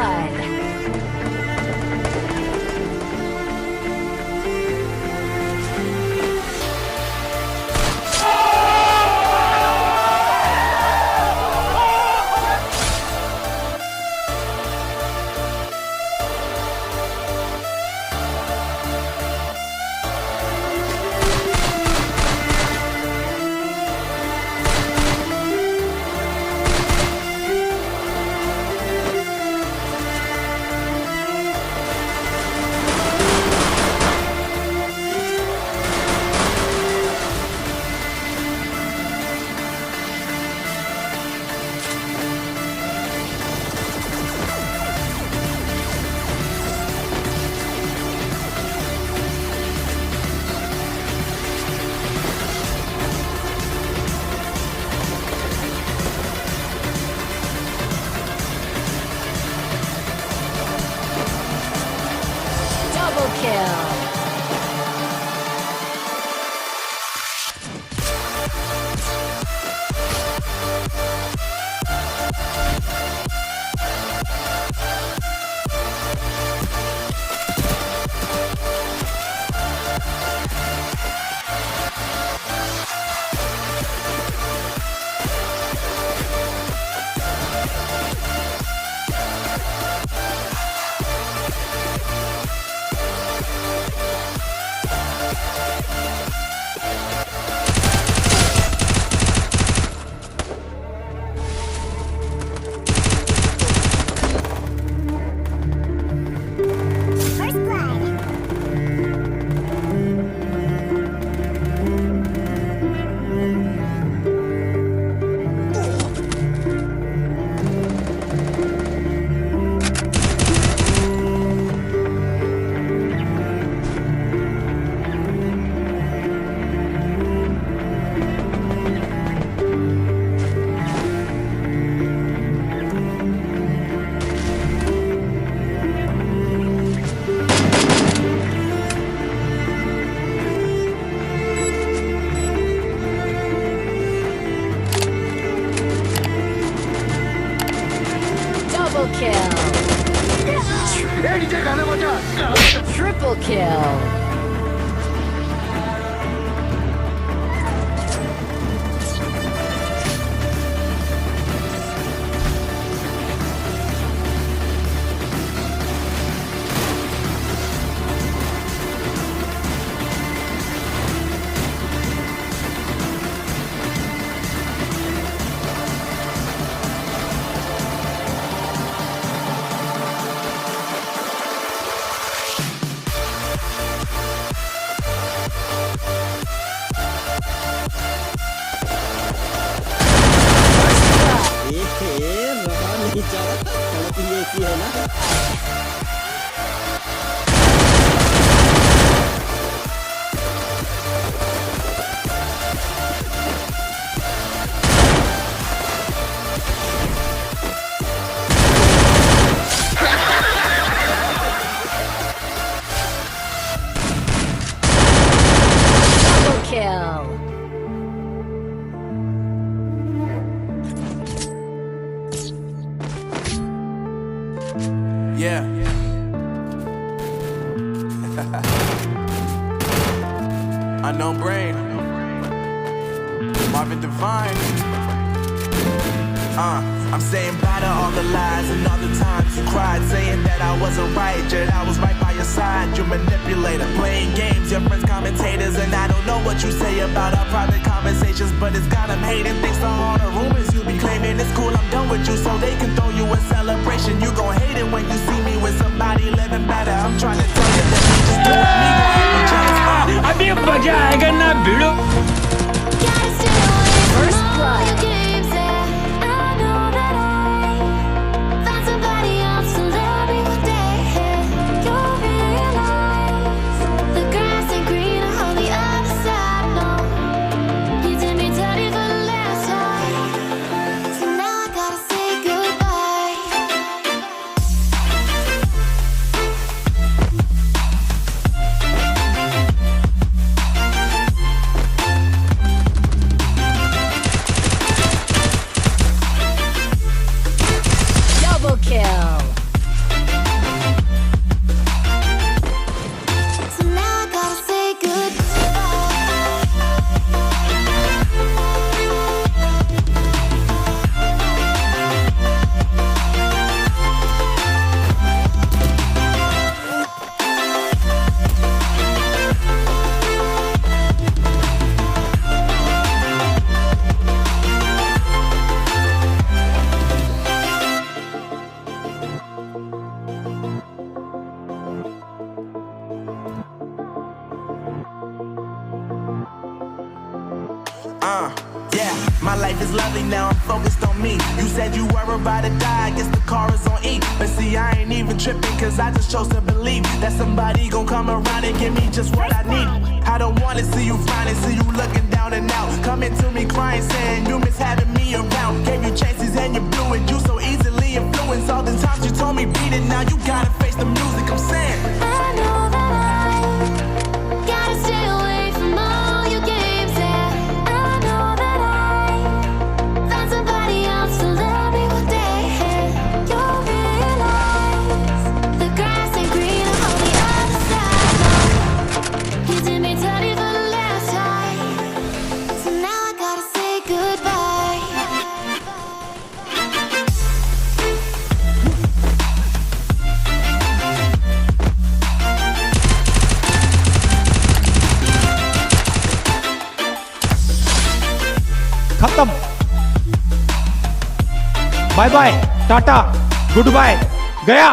blood. Double kill. Double kill. Triple kill. Yeah. Unknown brain. Marvin Divine. I'm saying bye to all the lies and all the times you cried, saying that I wasn't right, yet I was right by your side. You manipulator, playing games, your friends commentators, and I don't know what you say about our private conversations, but it's got them hating. Thanks to all the rumors you be claiming. It's cool, I'm done with you, so they can throw you a celebration. You gon' hate it when you see me with somebody living better. I'm trying to tell you that you just doing me gon' have a chance. अभी मजा आएगा ना भिड़ो. First blood. Yeah, my life is lovely now, I'm focused on me. You said you were about to die, I guess the car is on E. But see, I ain't even tripping, cause I just chose to believe that somebody gon' come around and give me just what I need. I don't wanna see you flying, see you looking down and out. Coming to me crying, saying you miss having me around. Gave you chances and you blew it, you so easily influenced. All the times you told me beat it, now you gotta face the music, I'm saying I know that I gotta stay away from all your games, yeah. I know that I found somebody else to love me one day. You'll realize the grass ain't greener on the other side. You did me dirty for the last time, so now I gotta say goodbye. खत्म bye bye tata goodbye गया